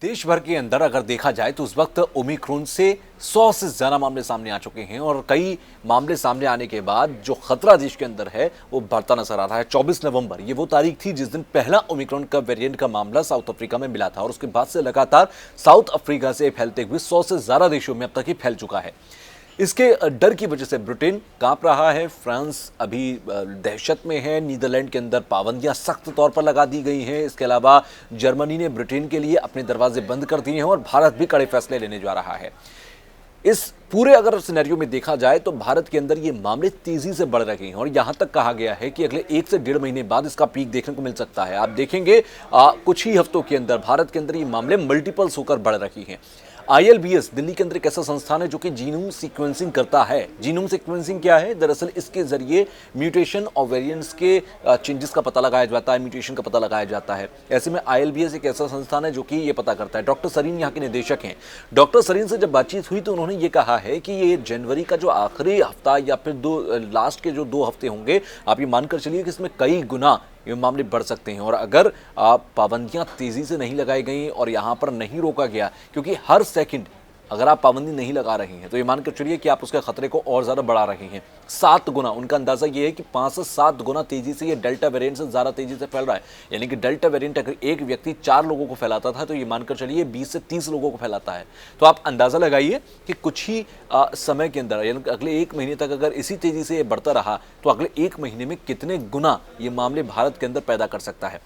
देश भर के अंदर अगर देखा जाए तो उस वक्त ओमिक्रॉन से 100 से ज्यादा मामले सामने आ चुके हैं और कई मामले सामने आने के बाद जो खतरा देश के अंदर है वो बढ़ता नजर आ रहा है। 24 नवंबर ये वो तारीख थी जिस दिन पहला ओमिक्रॉन का वेरिएंट का मामला साउथ अफ्रीका में मिला था और उसके बाद से लगातार साउथ अफ्रीका से फैलते हुए 100 से ज्यादा देशों में अब तक ही फैल चुका है। इसके डर की वजह से ब्रिटेन कांप रहा है, फ्रांस अभी दहशत में है, नीदरलैंड के अंदर पाबंदियां सख्त तौर पर लगा दी गई हैं। इसके अलावा जर्मनी ने ब्रिटेन के लिए अपने दरवाजे बंद कर दिए हैं और भारत भी कड़े फैसले लेने जा रहा है। इस पूरे अगर सिनेरियो में देखा जाए तो भारत के अंदर ये मामले तेजी से बढ़ रहे हैं और यहां तक कहा गया है कि अगले 1 से 1.5 महीने बाद इसका पीक देखने को मिल सकता है। आप देखेंगे कुछ ही हफ्तों के अंदर भारत के अंदर ये मामले मल्टीपल्स होकर बढ़ रही हैं। ILBS दिल्ली के अंदर एक ऐसा संस्थान है जो कि जीनोम सीक्वेंसिंग करता है। जीनोम सीक्वेंसिंग क्या है? दरअसल इसके जरिए म्यूटेशन और वेरिएंट्स के चेंजेस का पता लगाया जाता है, म्यूटेशन का पता लगाया जाता है। ऐसे में ILBS एक ऐसा संस्थान है जो कि ये पता करता है। डॉक्टर सरीन यहाँ के निदेशक हैं। डॉक्टर सरीन से जब बातचीत हुई तो उन्होंने ये कहा है कि ये जनवरी का जो आखिरी हफ्ता या फिर लास्ट के जो 2 हफ्ते होंगे, आप ये मानकर चलिए कि इसमें कई गुना ये मामले बढ़ सकते हैं। और अगर पाबंदियां तेजी से नहीं लगाई गई और यहाँ पर नहीं रोका गया, क्योंकि हर सेकंड अगर आप पाबंदी नहीं लगा रही हैं तो ये मानकर चलिए कि आप उसके खतरे को और ज़्यादा बढ़ा रही हैं। 7 गुना, उनका अंदाज़ा ये है कि 5 से 7 गुना तेजी से ये डेल्टा वेरिएंट से ज़्यादा तेजी से फैल रहा है। यानी कि डेल्टा वेरिएंट अगर एक व्यक्ति 4 लोगों को फैलाता था तो ये मानकर चलिए 20 से 30 लोगों को फैलाता है। तो आप अंदाज़ा लगाइए कि कुछ ही समय के अंदर, यानी अगले 1 महीने तक अगर इसी तेज़ी से ये बढ़ता रहा तो अगले 1 महीने में कितने गुना ये मामले भारत के अंदर पैदा कर सकता है।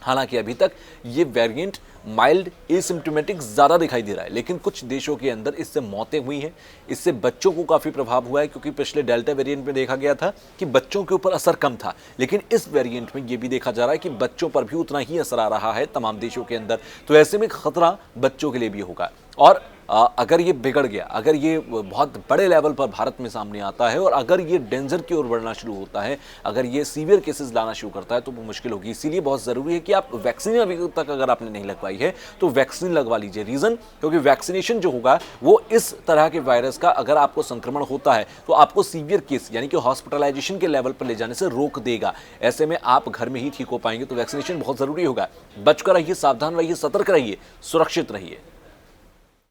हालांकि अभी तक ये वेरिएंट माइल्ड एसिम्प्टोमेटिक ज़्यादा दिखाई दे रहा है, लेकिन कुछ देशों के अंदर इससे मौतें हुई हैं। इससे बच्चों को काफ़ी प्रभाव हुआ है, क्योंकि पिछले डेल्टा वेरिएंट में देखा गया था कि बच्चों के ऊपर असर कम था, लेकिन इस वेरिएंट में ये भी देखा जा रहा है कि बच्चों पर भी उतना ही असर आ रहा है तमाम देशों के अंदर। तो ऐसे में खतरा बच्चों के लिए भी होगा। और अगर ये बिगड़ गया, अगर ये बहुत बड़े लेवल पर भारत में सामने आता है और अगर ये डेंजर की ओर बढ़ना शुरू होता है, अगर ये सीवियर केसेस लाना शुरू करता है तो वो मुश्किल होगी। इसीलिए बहुत ज़रूरी है कि आप वैक्सीन अभी तक अगर आपने नहीं लगवाई है तो वैक्सीन लगवा लीजिए। रीज़न, क्योंकि वैक्सीनेशन जो होगा वो इस तरह के वायरस का अगर आपको संक्रमण होता है तो आपको सीवियर केस यानी कि हॉस्पिटलाइजेशन के लेवल पर ले जाने से रोक देगा। ऐसे में आप घर में ही ठीक हो पाएंगे। तो वैक्सीनेशन बहुत ज़रूरी होगा। बचकर रहिए, सावधान रहिए, सतर्क रहिए, सुरक्षित रहिए।